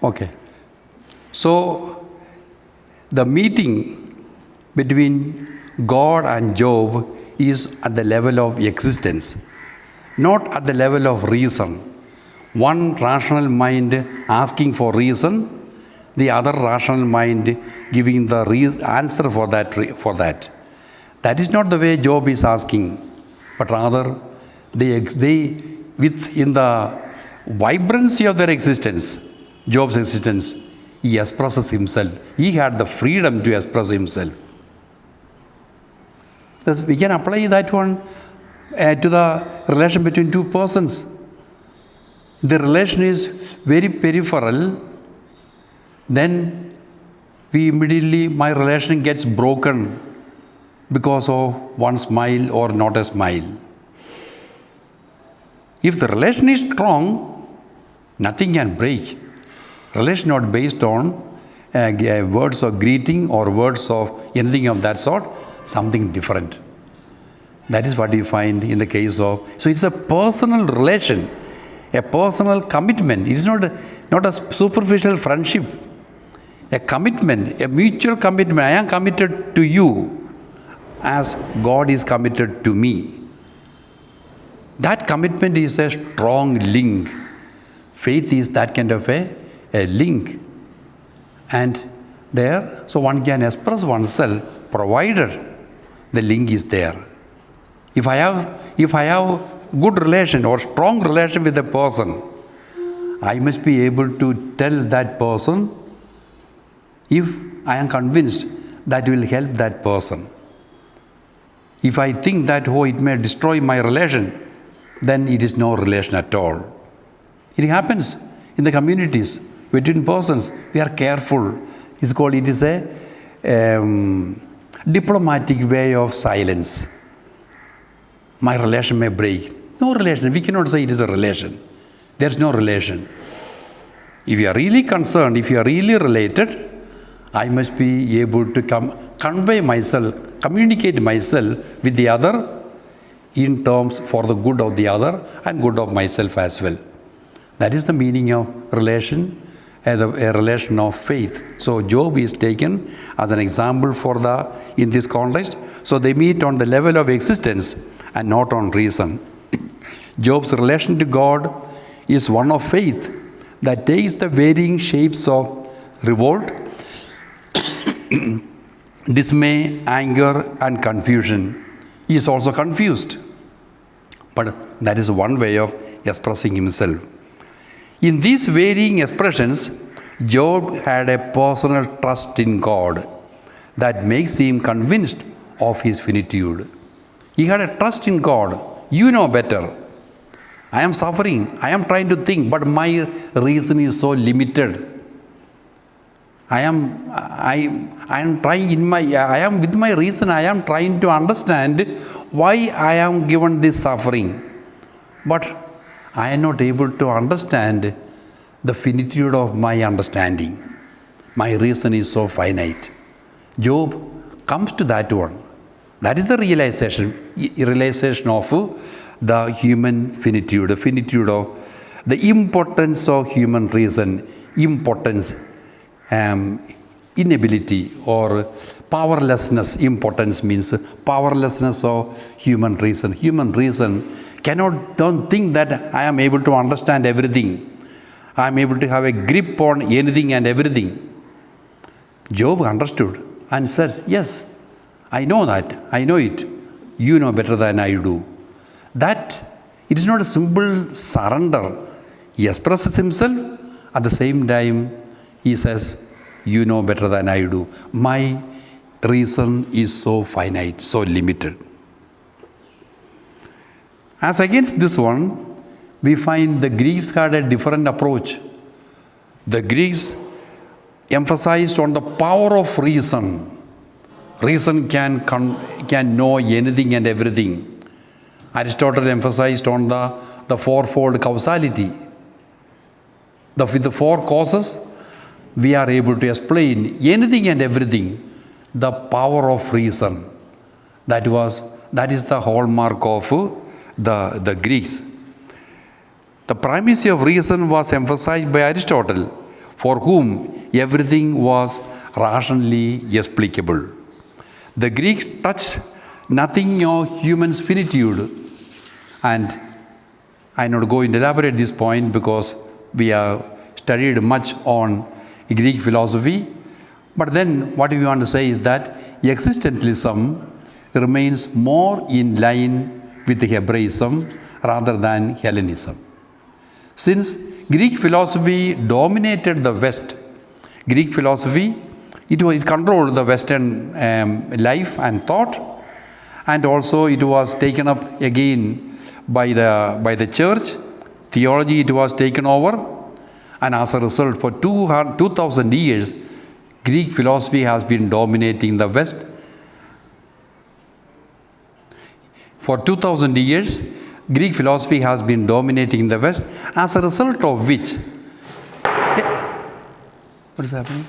Okay. So, the meeting between God and Job is at the level of existence, not at the level of reason. One rational mind asking for reason, the other rational mind giving the answer for that. That is not the way Job is asking, but rather in the vibrancy of their existence, Job's existence, he expresses himself. He had the freedom to express himself. Thus, we can apply that one to the relation between two persons. The relation is very peripheral, then my relation gets broken because of one smile or not a smile. If the relation is strong, nothing can break. Relation not based on words of greeting or words of anything of that sort, something different. That is what you find in the case of. So it's a personal relation, a personal commitment. It is not a superficial friendship. A commitment, a mutual commitment. I am committed to you as God is committed to me. That commitment is a strong link. Faith is that kind of a link. And there, so one can express oneself provided the link is there. If I have good relation or strong relation with a person, I must be able to tell that person if I am convinced that will help that person. If I think that, it may destroy my relation, then it is no relation at all. It happens in the communities between persons. We are careful. It is a diplomatic way of silence. My relation may break. No relation. We cannot say it is a relation. There is no relation. If you are really concerned, if you are really related, I must be able to convey myself, communicate myself with the other in terms for the good of the other and good of myself as well. That is the meaning of relation, a relation of faith. So Job is taken as an example in this context. So they meet on the level of existence and not on reason. Job's relation to God is one of faith that takes the varying shapes of revolt, dismay, anger, and confusion. He is also confused. But that is one way of expressing himself. In these varying expressions, Job had a personal trust in God that makes him convinced of his finitude. He had a trust in God. You know better. I am suffering. I am trying to think, but my reason is so limited. I am with my reason, I am trying to understand why I am given this suffering. But I am not able to understand the finitude of my understanding. My reason is so finite. Job comes to that one. That is the realization of the human finitude, the finitude of the impotence of human reason, inability or powerlessness. Impotence means powerlessness of human reason. Human reason don't think that I am able to understand everything. I am able to have a grip on anything and everything. Job understood and said, yes, I know that. I know it. You know better than I do. That it is not a simple surrender. He expresses himself. At the same time, he says, you know better than I do. My reason is so finite, so limited. As against this one, we find the Greeks had a different approach. The Greeks emphasized on the power of reason. Reason can know anything and everything. Aristotle emphasized on the fourfold causality. With the four causes, we are able to explain anything and everything. The power of reason. That is the hallmark of the Greeks. The primacy of reason was emphasized by Aristotle. for whom everything was rationally explicable. The Greeks touched nothing of human finitude, and I not go and elaborate this point because we have studied much on Greek philosophy. But then what we want to say is that existentialism remains more in line with Hebraism rather than Hellenism. Since Greek philosophy dominated the West, Greek philosophy, it controlled the Western life and thought, and also it was taken up again by the church. Theology, it was taken over, and as a result, for 2,000 years, Greek philosophy has been dominating the West. For 2,000 years, Greek philosophy has been dominating the West, as a result of which, what is happening?